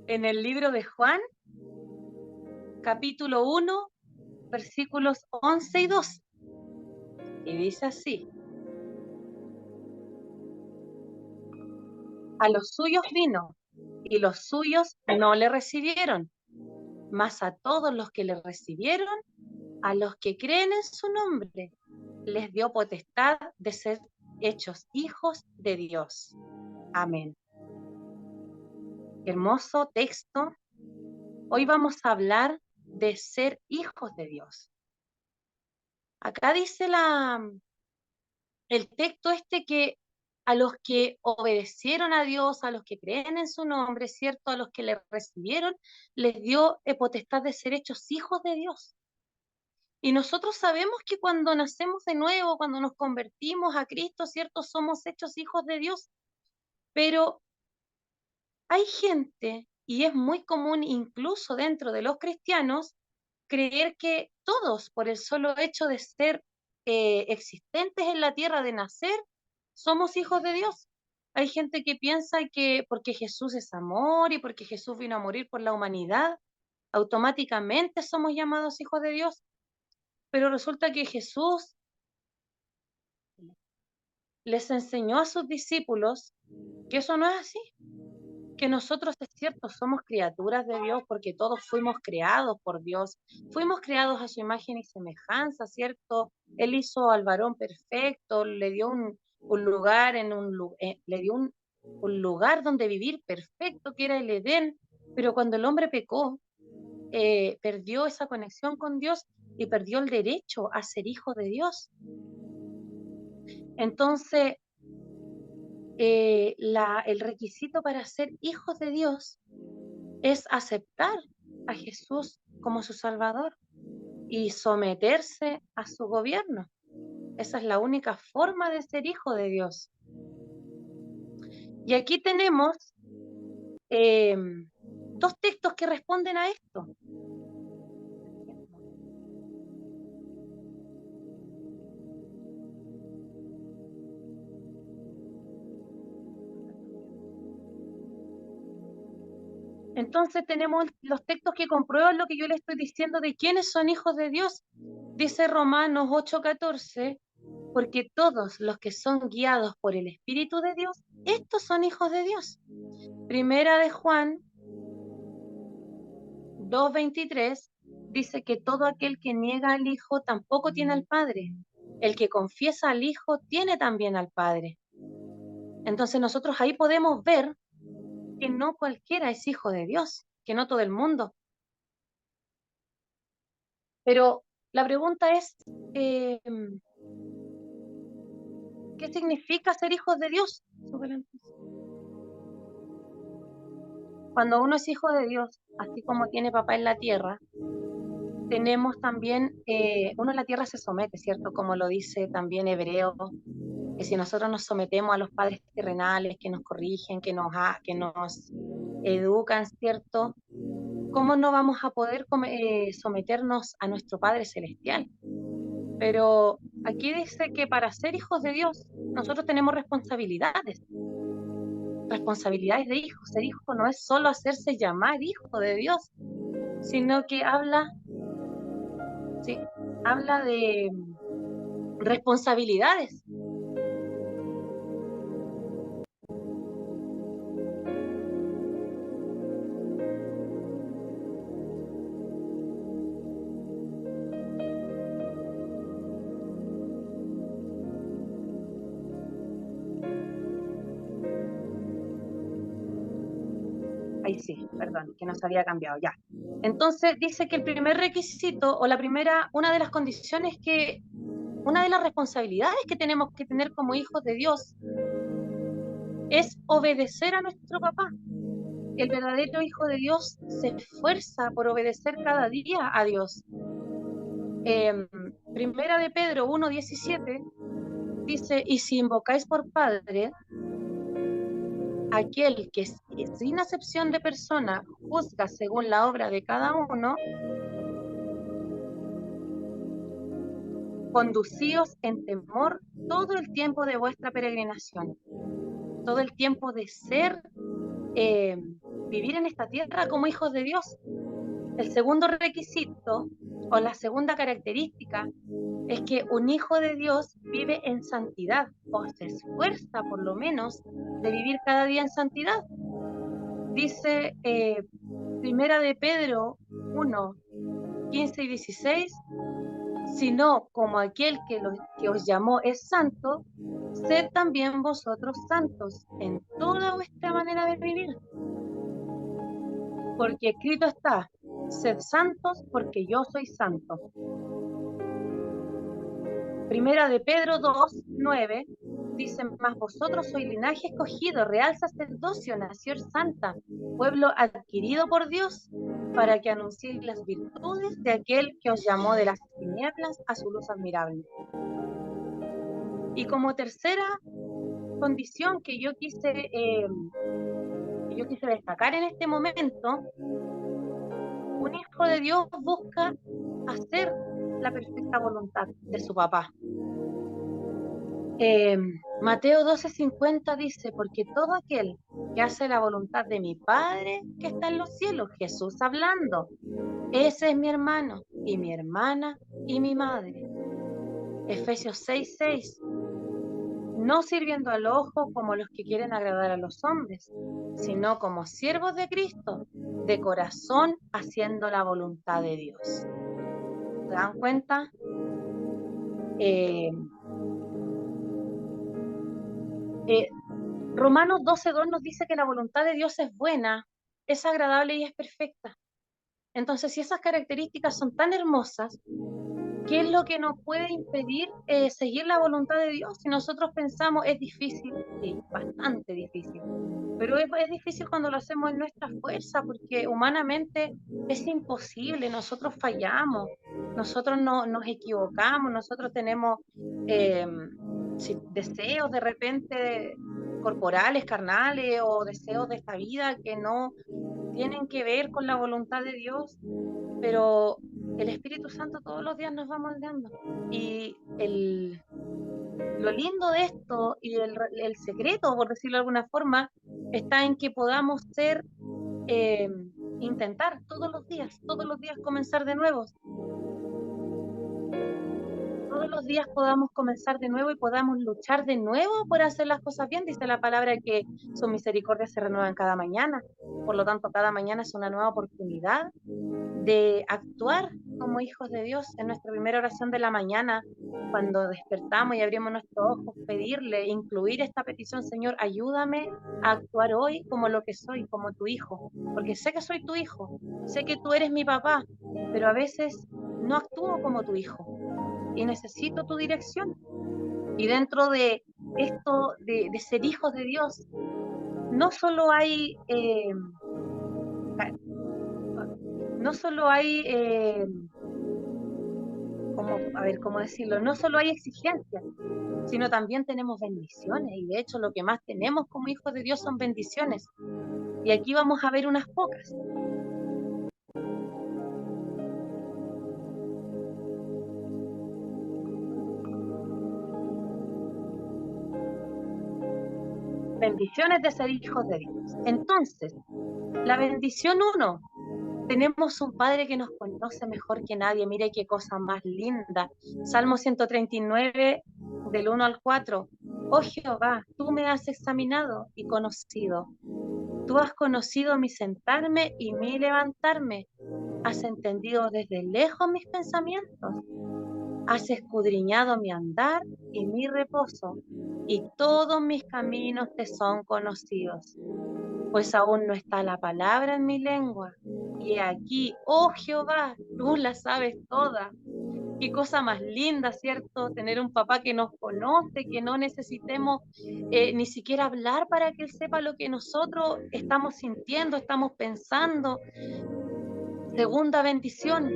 En el libro de Juan, capítulo 1, versículos 11 y 12. Y dice así: a los suyos vino, y los suyos no le recibieron, mas a todos los que le recibieron, a los que creen en su nombre, les dio potestad de ser hechos hijos de Dios. Amén. Hermoso texto. Hoy vamos a hablar de ser hijos de Dios. Acá dice el texto que a los que obedecieron a Dios, a los que creen en su nombre, ¿cierto? A los que le recibieron, les dio potestad de ser hechos hijos de Dios. Y nosotros sabemos que cuando nacemos de nuevo, cuando nos convertimos a Cristo, ¿cierto? Somos hechos hijos de Dios. Pero hay gente, y es muy común incluso dentro de los cristianos, creer que todos, por el solo hecho de ser existentes en la tierra, de nacer, somos hijos de Dios. Hay gente que piensa que porque Jesús es amor y porque Jesús vino a morir por la humanidad, automáticamente somos llamados hijos de Dios. Pero resulta que Jesús les enseñó a sus discípulos que eso no es así, que nosotros, es cierto, somos criaturas de Dios porque todos fuimos creados por Dios, fuimos creados a su imagen y semejanza, ¿cierto? Él hizo al varón perfecto, le dio un lugar le dio un lugar donde vivir perfecto, que era el Edén, pero cuando el hombre pecó, perdió esa conexión con Dios y perdió el derecho a ser hijo de Dios. Entonces, el requisito para ser hijos de Dios es aceptar a Jesús como su Salvador y someterse a su gobierno. Esa es la única forma de ser hijo de Dios. Y aquí tenemos dos textos que responden a esto. Entonces tenemos los textos que comprueban lo que yo le estoy diciendo de quiénes son hijos de Dios. Dice Romanos 8:14, porque todos los que son guiados por el Espíritu de Dios, estos son hijos de Dios. Primera de Juan 2:23 dice que todo aquel que niega al Hijo tampoco tiene al Padre. El que confiesa al Hijo tiene también al Padre. Entonces nosotros ahí podemos ver que no cualquiera es hijo de Dios, que no todo el mundo. Pero la pregunta es, ¿qué significa ser hijos de Dios? Cuando uno es hijo de Dios, así como tiene papá en la tierra, tenemos también, uno en la tierra se somete, ¿cierto? Como lo dice también Hebreo, que si nosotros nos sometemos a los padres terrenales que nos corrigen, que nos educan, ¿cierto? ¿Cómo no vamos a poder someternos a nuestro Padre Celestial? Pero aquí dice que para ser hijos de Dios, nosotros tenemos responsabilidades de hijo. Ser hijo no es solo hacerse llamar hijo de Dios, sino que sí, habla de responsabilidades. Ahí sí, perdón, que no se había cambiado ya. Entonces dice que el primer requisito o una de las condiciones una de las responsabilidades que tenemos que tener como hijos de Dios es obedecer a nuestro papá. El verdadero hijo de Dios se esfuerza por obedecer cada día a Dios. Primera de Pedro 1:17 dice, y si invocáis por Padre, aquel que sin acepción de persona juzga según la obra de cada uno, conducíos en temor todo el tiempo de vuestra peregrinación. todo el tiempo de ser, vivir en esta tierra como hijos de Dios. El segundo requisito o la segunda característica es que un hijo de Dios vive en santidad o se esfuerza por lo menos de vivir cada día en santidad. Dice Primera de Pedro 1, 15 y 16, sino como aquel que os llamó es santo, sed también vosotros santos en toda vuestra manera de vivir. Porque escrito está, sed santos porque yo soy santo. Primera de Pedro 2, 9, dice, mas vosotros sois linaje escogido, real sacerdocio, nación santa, pueblo adquirido por Dios, para que anunciéis las virtudes de aquel que os llamó de las tinieblas a su luz admirable. Y como tercera condición que yo quise destacar en este momento, un hijo de Dios busca hacer la perfecta voluntad de su papá. Mateo 12:50 dice, porque todo aquel que hace la voluntad de mi Padre que está en los cielos, Jesús hablando, ese es mi hermano y mi hermana y mi madre. Efesios 6:6, no sirviendo al ojo como los que quieren agradar a los hombres, sino como siervos de Cristo, de corazón haciendo la voluntad de Dios. ¿Se dan cuenta? Romanos 12:2 nos dice que la voluntad de Dios es buena, es agradable y es perfecta. Entonces, si esas características son tan hermosas, ¿qué es lo que nos puede impedir seguir la voluntad de Dios? Si nosotros pensamos, es difícil, sí, bastante difícil, pero es difícil cuando lo hacemos en nuestra fuerza, porque humanamente es imposible, nosotros fallamos, nosotros nos equivocamos, nosotros tenemos deseos de repente corporales, carnales o deseos de esta vida que no tienen que ver con la voluntad de Dios, pero el Espíritu Santo todos los días nos va moldeando. Y lo lindo de esto y el secreto, por decirlo de alguna forma, está en que podamos intentar todos los días comenzar de nuevo. Todos los días podamos comenzar de nuevo y podamos luchar de nuevo por hacer las cosas bien. Dice la palabra que sus misericordias se renuevan cada mañana. Por lo tanto, cada mañana es una nueva oportunidad de actuar como hijos de Dios. En nuestra primera oración de la mañana, cuando despertamos y abrimos nuestros ojos, pedirle, incluir esta petición: Señor, ayúdame a actuar hoy como lo que soy, como tu hijo, porque sé que soy tu hijo, sé que tú eres mi papá, pero a veces no actúo como tu hijo y necesito tu dirección. Y dentro de esto de ser hijos de Dios, no solo hay ¿cómo decirlo? No solo hay exigencias, sino también tenemos bendiciones, y de hecho lo que más tenemos como hijos de Dios son bendiciones. Y aquí vamos a ver unas pocas. Bendiciones de ser hijos de Dios. Entonces, la bendición 1, tenemos un Padre que nos conoce mejor que nadie. Mire qué cosa más linda. Salmo 139, del 1 al 4. Oh Jehová, tú me has examinado y conocido. Tú has conocido mi sentarme y mi levantarme. Has entendido desde lejos mis pensamientos. Has escudriñado mi andar y mi reposo, y todos mis caminos te son conocidos. Pues aún no está la palabra en mi lengua, y aquí, oh Jehová, tú la sabes toda. Qué cosa más linda, ¿cierto? Tener un papá que nos conoce, que no necesitemos ni siquiera hablar para que él sepa lo que nosotros estamos sintiendo, estamos pensando. Segunda bendición,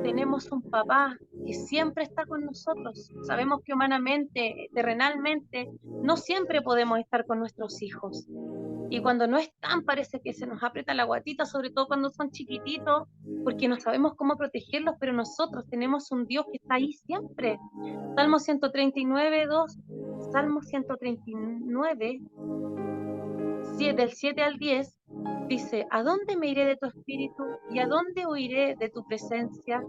tenemos un papá que siempre está con nosotros. Sabemos que humanamente, terrenalmente, no siempre podemos estar con nuestros hijos. Y cuando no están, parece que se nos aprieta la guatita, sobre todo cuando son chiquititos, porque no sabemos cómo protegerlos, pero nosotros tenemos un Dios que está ahí siempre. Salmo 139, 2, Salmo 139, del 7 al 10, dice: ¿A dónde me iré de tu espíritu? ¿Y a dónde huiré de tu presencia?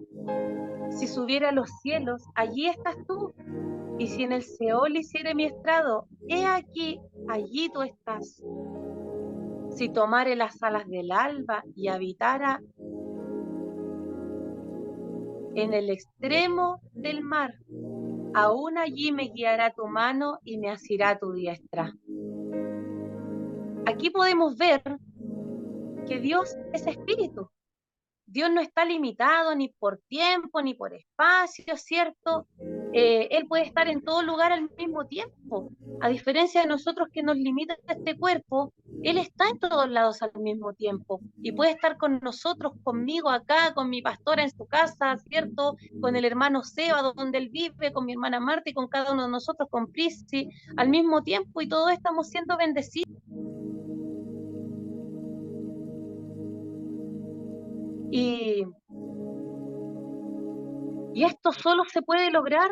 Si subiera a los cielos, allí estás tú. Y si en el Seol hiciere mi estrado, he aquí, allí tú estás. Si tomare las alas del alba y habitara en el extremo del mar, aún allí me guiará tu mano y me asirá tu diestra. Aquí podemos ver que Dios es espíritu. Dios no está limitado ni por tiempo ni por espacio, ¿cierto? Él puede estar en todo lugar al mismo tiempo. A diferencia de nosotros que nos limita este cuerpo, Él está en todos lados al mismo tiempo y puede estar con nosotros, conmigo acá, con mi pastora en su casa, ¿cierto? Con el hermano Seba donde él vive, con mi hermana Marta y con cada uno de nosotros, con Prisi, al mismo tiempo, y todos estamos siendo bendecidos. Y esto solo se puede lograr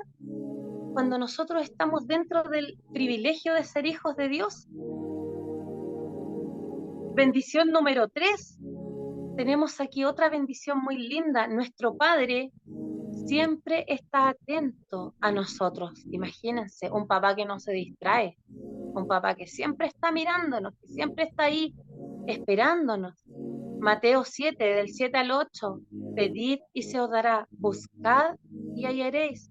cuando nosotros estamos dentro del privilegio de ser hijos de Dios. Bendición número 3. Tenemos aquí otra bendición muy linda. Nuestro Padre siempre está atento a nosotros. Imagínense, un papá que no se distrae, un papá que siempre está mirándonos, que siempre está ahí esperándonos. Mateo 7, del 7 al 8, pedid y se os dará, buscad y hallaréis,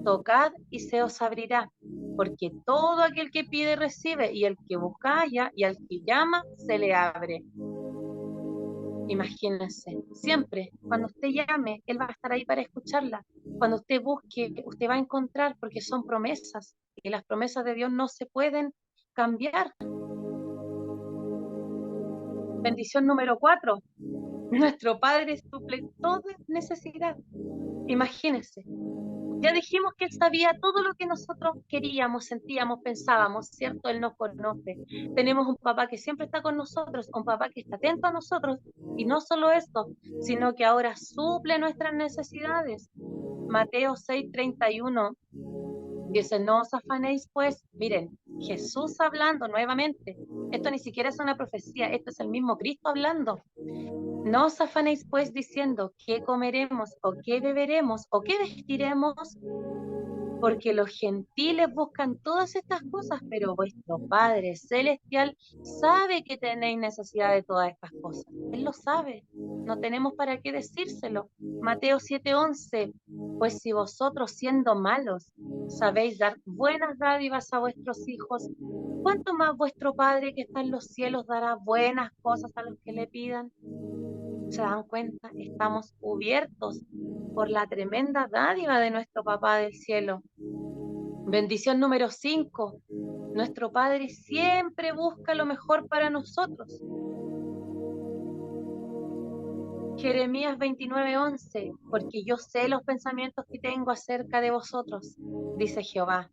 tocad y se os abrirá, porque todo aquel que pide recibe, y el que busca halla, y al que llama se le abre. Imagínense, siempre, cuando usted llame, Él va a estar ahí para escucharla. Cuando usted busque, usted va a encontrar, porque son promesas, y las promesas de Dios no se pueden cambiar. Bendición número 4. Nuestro Padre suple toda necesidad. Imagínense. Ya dijimos que Él sabía todo lo que nosotros queríamos, sentíamos, pensábamos, ¿cierto? Él nos conoce. Tenemos un papá que siempre está con nosotros, un papá que está atento a nosotros, y no solo esto, sino que ahora suple nuestras necesidades. Mateo 6:31 dice: no os afanéis pues. Miren, Jesús hablando nuevamente. Esto ni siquiera es una profecía, esto es el mismo Cristo hablando. No os afanéis pues diciendo: ¿qué comeremos? ¿O qué beberemos? ¿O qué vestiremos? Porque los gentiles buscan todas estas cosas, pero vuestro Padre Celestial sabe que tenéis necesidad de todas estas cosas. Él lo sabe, no tenemos para qué decírselo. Mateo 7:11, pues si vosotros siendo malos sabéis dar buenas dádivas a vuestros hijos, ¿cuánto más vuestro Padre que está en los cielos dará buenas cosas a los que le pidan? ¿Se dan cuenta? Estamos cubiertos por la tremenda dádiva de nuestro Papá del cielo. Bendición número 5. Nuestro Padre siempre busca lo mejor para nosotros. Jeremías 29:11, porque yo sé los pensamientos que tengo acerca de vosotros, dice Jehová,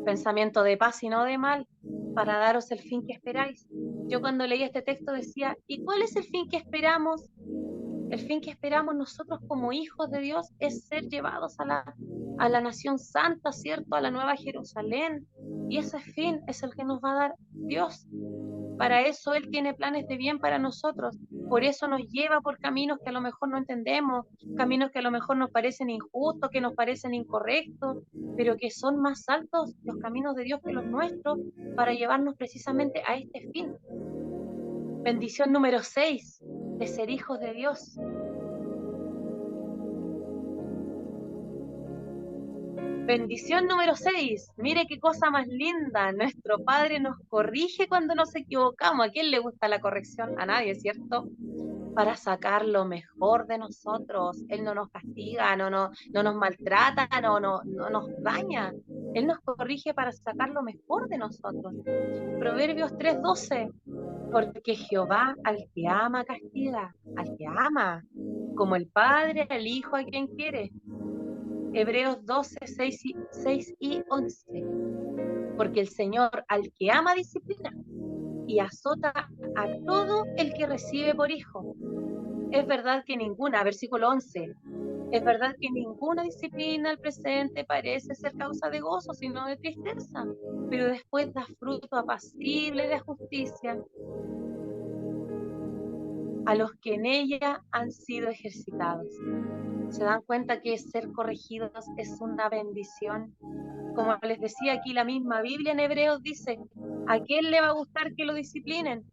pensamiento de paz y no de mal, para daros el fin que esperáis. Yo cuando leí este texto decía: ¿y cuál es el fin que esperamos? El fin que esperamos nosotros como hijos de Dios es ser llevados a la nación santa, ¿cierto? A la nueva Jerusalén. Y ese fin es el que nos va a dar Dios. Para eso Él tiene planes de bien para nosotros. Por eso nos lleva por caminos que a lo mejor no entendemos, caminos que a lo mejor nos parecen injustos, que nos parecen incorrectos, pero que son más altos los caminos de Dios que los nuestros para llevarnos precisamente a este fin. Bendición número 6, de ser hijos de Dios. Bendición número 6. Mire qué cosa más linda. Nuestro Padre nos corrige cuando nos equivocamos. ¿A quién le gusta la corrección? A nadie, ¿cierto? Para sacar lo mejor de nosotros. Él no nos castiga, no nos maltrata, no nos daña. Él nos corrige para sacar lo mejor de nosotros. Proverbios 3:12, porque Jehová al que ama castiga, al que ama, como el padre al hijo a quien quiere. Hebreos 12:6 y 11, porque el Señor al que ama disciplina y azota a todo el que recibe por hijo. Es verdad que ninguna, versículo 11, es verdad que ninguna disciplina al presente parece ser causa de gozo, sino de tristeza, pero después da fruto apacible de justicia a los que en ella han sido ejercitados. ¿Se dan cuenta que ser corregidos es una bendición? Como les decía aquí, la misma Biblia en Hebreos dice, ¿a quién le va a gustar que lo disciplinen?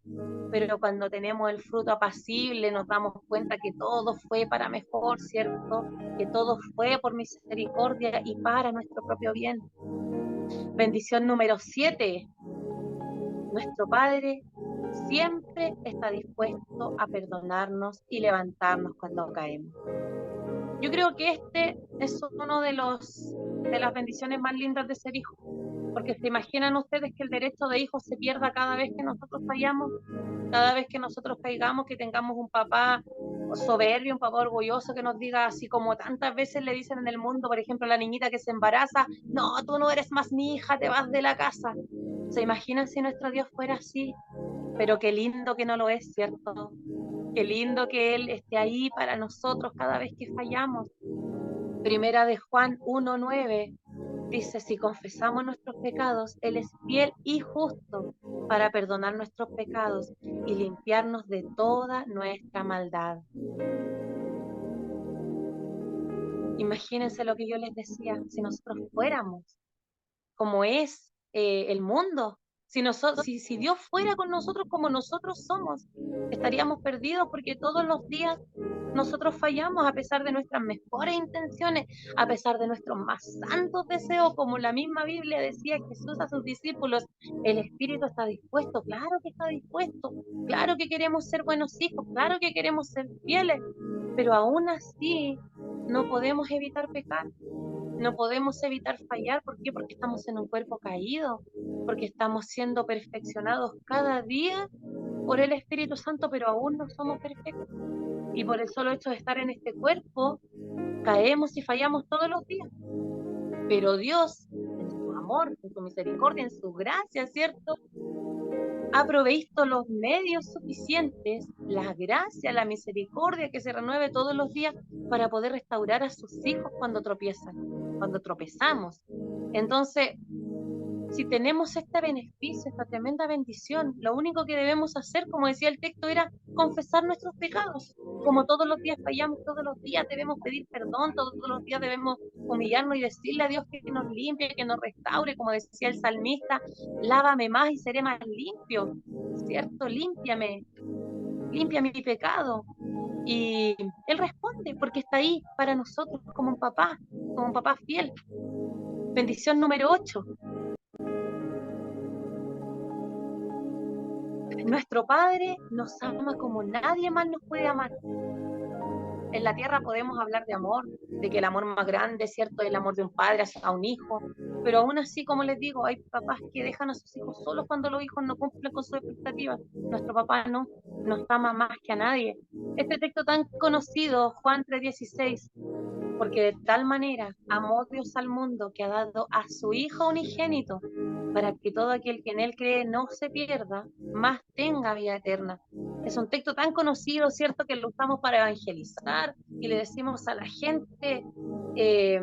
Pero cuando tenemos el fruto apacible nos damos cuenta que todo fue para mejor, ¿cierto? Que todo fue por misericordia y para nuestro propio bien. Bendición número 7. Nuestro Padre siempre está dispuesto a perdonarnos y levantarnos cuando caemos. Yo creo que este es uno de las bendiciones más lindas de ser hijo, porque se imaginan ustedes que el derecho de hijo se pierda cada vez que nosotros fallamos, cada vez que nosotros caigamos, que tengamos un papá soberbio, un papá orgulloso que nos diga, así como tantas veces le dicen en el mundo, por ejemplo, la niñita que se embaraza, no, tú no eres más mi hija, te vas de la casa. ¿Se imaginan si nuestro Dios fuera así? Pero qué lindo que no lo es, ¿cierto? Qué lindo que Él esté ahí para nosotros cada vez que fallamos. Primera de Juan 1:9 dice, si confesamos nuestros pecados, Él es fiel y justo para perdonar nuestros pecados y limpiarnos de toda nuestra maldad. Imagínense lo que yo les decía, si nosotros fuéramos como es el mundo, si Dios fuera con nosotros como nosotros somos, estaríamos perdidos porque todos los días nosotros fallamos a pesar de nuestras mejores intenciones, a pesar de nuestros más santos deseos, como la misma Biblia decía Jesús a sus discípulos, el Espíritu está dispuesto, claro que está dispuesto, claro que queremos ser buenos hijos, claro que queremos ser fieles, pero aún así no podemos evitar pecar. No podemos evitar fallar, ¿por qué? Porque estamos en un cuerpo caído, porque estamos siendo perfeccionados cada día por el Espíritu Santo, pero aún no somos perfectos. Y por el solo hecho de estar en este cuerpo, caemos y fallamos todos los días. Pero Dios, en su amor, en su misericordia, en su gracia, ¿cierto? Ha provisto los medios suficientes, la gracia, la misericordia que se renueve todos los días para poder restaurar a sus hijos cuando tropiezan, cuando tropezamos. Entonces, si tenemos este beneficio, esta tremenda bendición, lo único que debemos hacer, como decía el texto, era confesar nuestros pecados. Como todos los días fallamos, todos los días debemos pedir perdón, todos los días debemos humillarnos y decirle a Dios que nos limpie, que nos restaure, como decía el salmista, lávame más y seré más limpio, ¿cierto? Límpiame, limpia mi pecado. Y Él responde porque está ahí para nosotros como un papá fiel. Bendición número 8. Nuestro Padre nos ama como nadie más nos puede amar. En la tierra podemos hablar de amor, de que el amor más grande, ¿cierto?, es el amor de un padre hacia un hijo, pero aún así, como les digo, hay papás que dejan a sus hijos solos cuando los hijos no cumplen con sus expectativas. Nuestro papá no, nos ama más que a nadie. Este texto tan conocido, Juan 3:16, porque de tal manera amó Dios al mundo que ha dado a su Hijo unigénito, para que todo aquel que en Él cree no se pierda, mas tenga vida eterna. Es un texto tan conocido, ¿cierto?, que lo usamos para evangelizar y le decimos a la gente eh,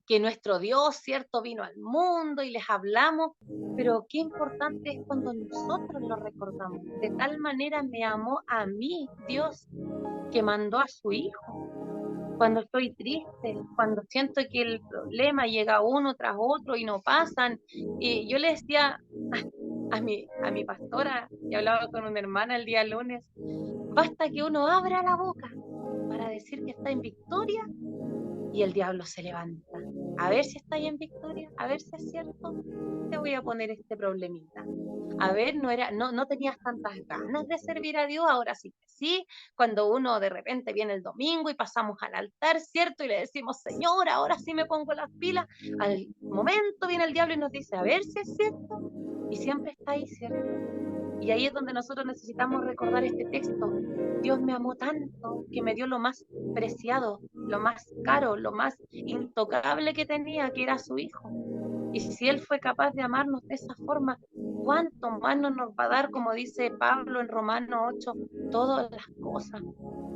que nuestro Dios, ¿cierto?, vino al mundo y les hablamos, pero qué importante es cuando nosotros lo recordamos. De tal manera me amó a mí, Dios, que mandó a su Hijo. Cuando estoy triste, cuando siento que el problema llega uno tras otro y no pasan. Y yo le decía a mi pastora, y hablaba con una hermana el día lunes, basta que uno abra la boca para decir que está en victoria y el diablo se levanta. A ver si está ahí en victoria, a ver si es cierto, te voy a poner este problemita. A ver, no tenías tantas ganas de servir a Dios, ahora sí que sí, cuando uno de repente viene el domingo y pasamos al altar, ¿cierto? Y le decimos, Señor, ahora sí me pongo las pilas, al momento viene el diablo y nos dice, a ver si es cierto, y siempre está ahí, ¿cierto? Y ahí es donde nosotros necesitamos recordar este texto. Dios me amó tanto que me dio lo más preciado, lo más caro, lo más intocable que tenía, que era su Hijo. Y si Él fue capaz de amarnos de esa forma, ¿cuánto más nos va a dar, como dice Pablo en Romanos 8, todas las cosas?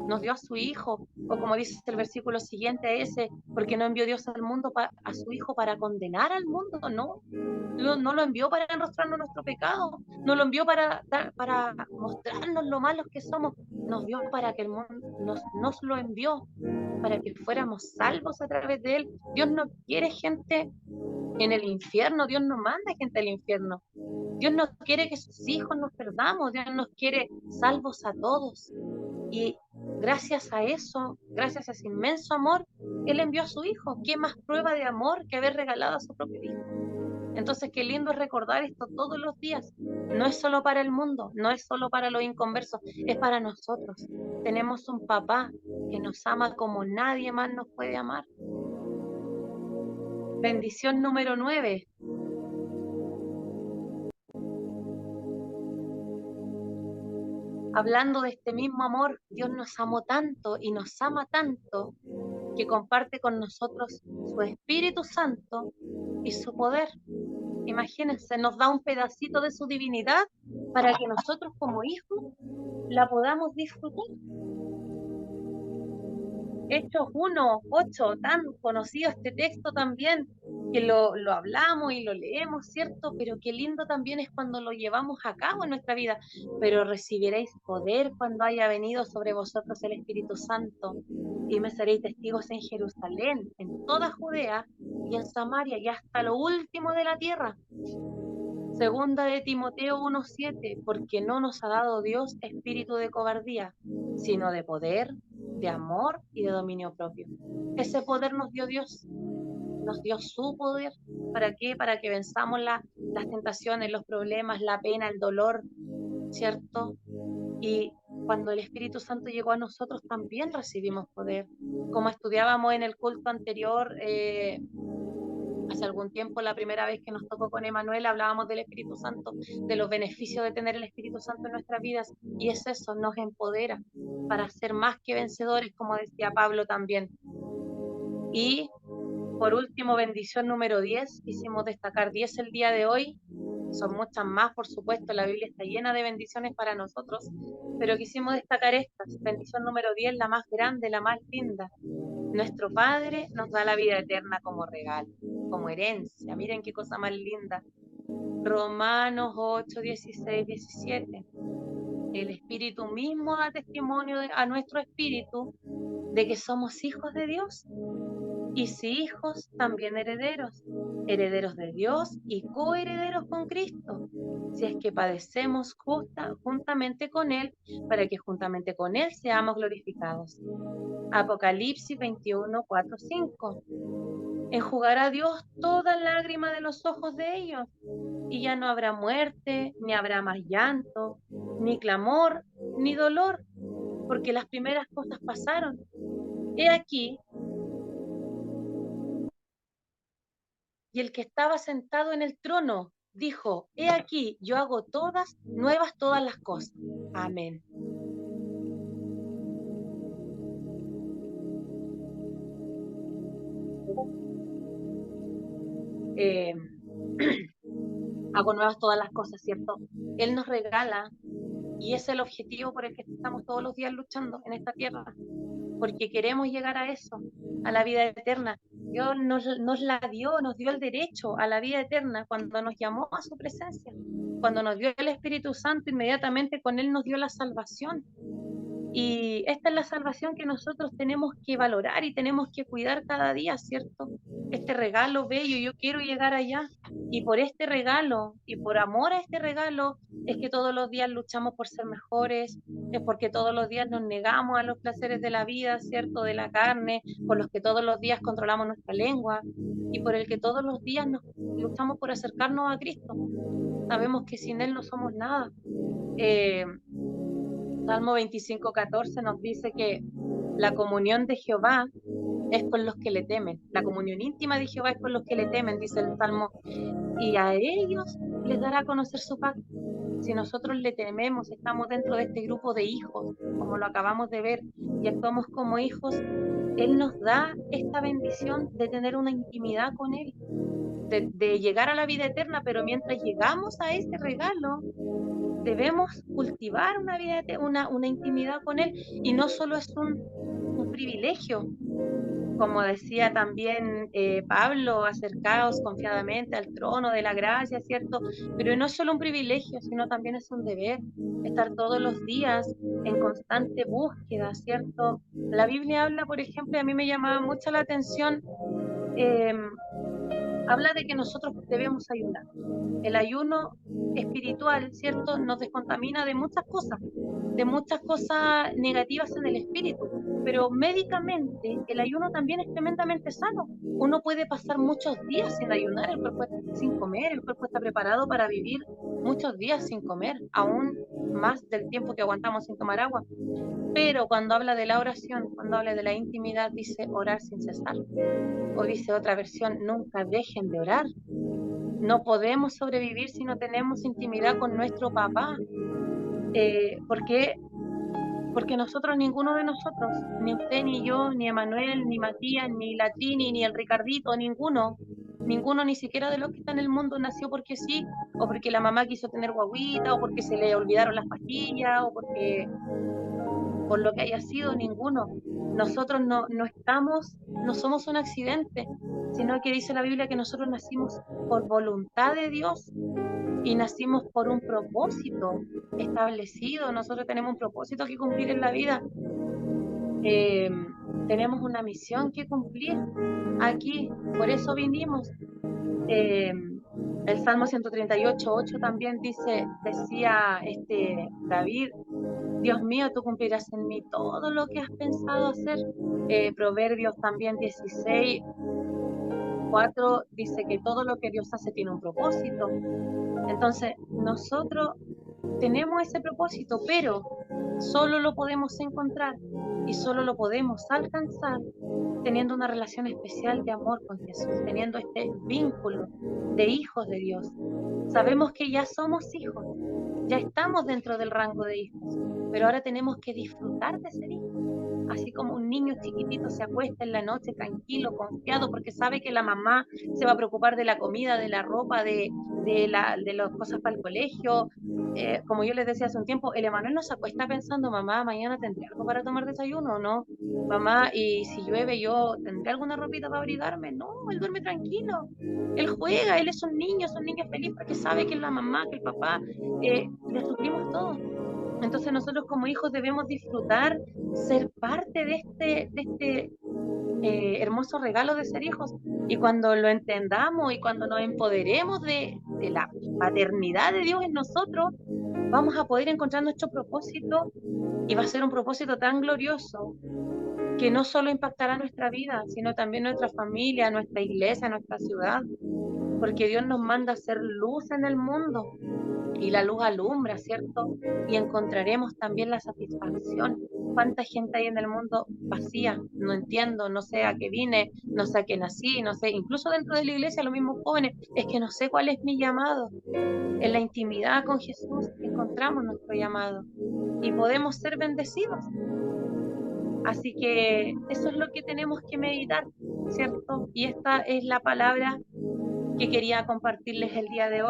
Nos dio a su Hijo, o como dice el versículo siguiente ese, porque no envió Dios al mundo a su Hijo para condenar al mundo, no. No lo envió para enrostrarnos nuestro pecado, no lo envió para mostrarnos lo malos que somos, nos dio para que el mundo nos lo envió, para que fuéramos salvos a través de Él. Dios no quiere gente en el infierno, Dios no manda gente al infierno. Dios no quiere que sus hijos nos perdamos, Dios nos quiere salvos a todos. Y gracias a eso, gracias a ese inmenso amor, Él envió a su Hijo. ¿Qué más prueba de amor que haber regalado a su propio Hijo? Entonces, qué lindo es recordar esto todos los días. No es solo para el mundo, no es solo para los inconversos, es para nosotros. Tenemos un papá que nos ama como nadie más nos puede amar. Bendición número 9. Hablando de este mismo amor, Dios nos amó tanto y nos ama tanto que comparte con nosotros su Espíritu Santo y su poder. Imagínense, nos da un pedacito de su divinidad para que nosotros como hijos la podamos disfrutar. Hechos 1:8, tan conocido este texto también, que lo hablamos y lo leemos, ¿cierto? Pero qué lindo también es cuando lo llevamos a cabo en nuestra vida. Pero recibiréis poder cuando haya venido sobre vosotros el Espíritu Santo, y me seréis testigos en Jerusalén, en toda Judea y en Samaria y hasta lo último de la tierra. Segunda de Timoteo 1:7, porque no nos ha dado Dios espíritu de cobardía, sino de poder, de amor y de dominio propio. Ese poder nos dio Dios, nos dio su poder. ¿Para qué? Para que venzamos las tentaciones, los problemas, la pena, el dolor, ¿cierto? Y cuando el Espíritu Santo llegó a nosotros también recibimos poder. Como estudiábamos en el culto anterior, hace algún tiempo, la primera vez que nos tocó con Emanuel, hablábamos del Espíritu Santo, de los beneficios de tener el Espíritu Santo en nuestras vidas, y es eso, nos empodera para ser más que vencedores, como decía Pablo también. Y por último, bendición número 10, quisimos destacar 10 el día de hoy, son muchas más, por supuesto, la Biblia está llena de bendiciones para nosotros, pero quisimos destacar estas. Bendición número 10, la más grande, la más linda. Nuestro Padre nos da la vida eterna como regalo, como herencia. Miren qué cosa más linda. Romanos 8, 16, 17. El Espíritu mismo da testimonio a nuestro espíritu de que somos hijos de Dios. Y si hijos, también herederos, herederos de Dios y coherederos con Cristo, si es que padecemos juntamente con Él, para que juntamente con Él seamos glorificados. Apocalipsis 21, 4, 5. Enjugará Dios toda lágrima de los ojos de ellos, y ya no habrá muerte, ni habrá más llanto, ni clamor, ni dolor, porque las primeras cosas pasaron. He aquí, y el que estaba sentado en el trono dijo, he aquí, yo hago nuevas todas las cosas. Amén. Eh, hago nuevas todas las cosas, ¿cierto? Él nos regala, y es el objetivo por el que estamos todos los días luchando en esta tierra, porque queremos llegar a eso, a la vida eterna. Dios nos la dio, nos dio el derecho a la vida eterna cuando nos llamó a su presencia. Cuando nos dio el Espíritu Santo, inmediatamente con Él nos dio la salvación. Y esta es la salvación que nosotros tenemos que valorar y tenemos que cuidar cada día, ¿cierto? Este regalo bello, yo quiero llegar allá. Y por este regalo y por amor a este regalo es que todos los días luchamos por ser mejores, es porque todos los días nos negamos a los placeres de la vida, ¿cierto? De la carne, por los que todos los días controlamos nuestra lengua y por el que todos los días nos luchamos por acercarnos a Cristo. Sabemos que sin Él no somos nada. Eh, Salmo 25:14 nos dice que la comunión de Jehová es con los que le temen. La comunión íntima de Jehová es con los que le temen, dice el Salmo, y a ellos les dará a conocer su pacto. Si nosotros le tememos, estamos dentro de este grupo de hijos, como lo acabamos de ver, y actuamos como hijos, Él nos da esta bendición de tener una intimidad con Él, de llegar a la vida eterna, pero mientras llegamos a ese regalo, debemos cultivar una intimidad con Él, y no solo es un privilegio, como decía también Pablo, acercaos confiadamente al trono de la gracia, ¿cierto? Pero no es solo un privilegio, sino también es un deber, estar todos los días en constante búsqueda, ¿cierto? La Biblia habla, por ejemplo, y a mí me llamaba mucho la atención, eh, habla de que nosotros debemos ayunar. El ayuno espiritual, ¿cierto? Nos descontamina de muchas cosas negativas en el espíritu, pero médicamente el ayuno también es tremendamente sano. Uno puede pasar muchos días sin ayunar, el cuerpo sin comer, el cuerpo está preparado para vivir muchos días sin comer, aún más del tiempo que aguantamos sin tomar agua. Pero cuando habla de la oración, cuando habla de la intimidad, dice orar sin cesar. O dice otra versión, nunca dejen de orar. No podemos sobrevivir si no tenemos intimidad con nuestro papá. Porque nosotros, ninguno de nosotros, ni usted, ni yo, ni Emanuel, ni Matías, ni Latini, ni el Ricardito, ninguno ni siquiera de los que están en el mundo nació porque sí, o porque la mamá quiso tener guaguita, o porque se le olvidaron las pastillas, o porque por lo que haya sido, ninguno. Nosotros no somos un accidente, sino que dice la Biblia que nosotros nacimos por voluntad de Dios y nacimos por un propósito establecido. Nosotros tenemos un propósito que cumplir en la vida. Eh, Tenemos una misión que cumplir aquí, por eso vinimos. Eh, el Salmo 138:8 también decía David, Dios mío, tú cumplirás en mí todo lo que has pensado hacer. Proverbios también 16:4 dice que todo lo que Dios hace tiene un propósito. Entonces, nosotros tenemos ese propósito, pero solo lo podemos encontrar y solo lo podemos alcanzar teniendo una relación especial de amor con Jesús, teniendo este vínculo de hijos de Dios. Sabemos que ya somos hijos, ya estamos dentro del rango de hijos, pero ahora tenemos que disfrutar de ser hijos. Así como un niño chiquitito se acuesta en la noche tranquilo, confiado, porque sabe que la mamá se va a preocupar de la comida, de la ropa, de las cosas para el colegio. Como yo les decía hace un tiempo, el Emanuel no se acuesta pensando, mamá, mañana tendré algo para tomar desayuno, ¿o no? Mamá, y si llueve yo tendré alguna ropita para abrigarme. No, él duerme tranquilo. Él juega, él es un niño feliz porque sabe que la mamá, que el papá, le suplimos todo. Entonces nosotros como hijos debemos disfrutar, ser parte de este hermoso regalo de ser hijos. Y cuando lo entendamos y cuando nos empoderemos de la paternidad de Dios en nosotros, vamos a poder encontrar nuestro propósito y va a ser un propósito tan glorioso que no solo impactará nuestra vida, sino también nuestra familia, nuestra iglesia, nuestra ciudad, porque Dios nos manda a ser luz en el mundo y la luz alumbra, ¿cierto? Y encontraremos también la satisfacción. ¿Cuánta gente hay en el mundo vacía? No entiendo, no sé a qué vine, no sé a qué nací, no sé, incluso dentro de la iglesia, los mismos jóvenes, es que no sé cuál es mi llamado. En la intimidad con Jesús encontramos nuestro llamado y podemos ser bendecidos. Así que eso es lo que tenemos que meditar, ¿cierto? Y esta es la palabra que quería compartirles el día de hoy.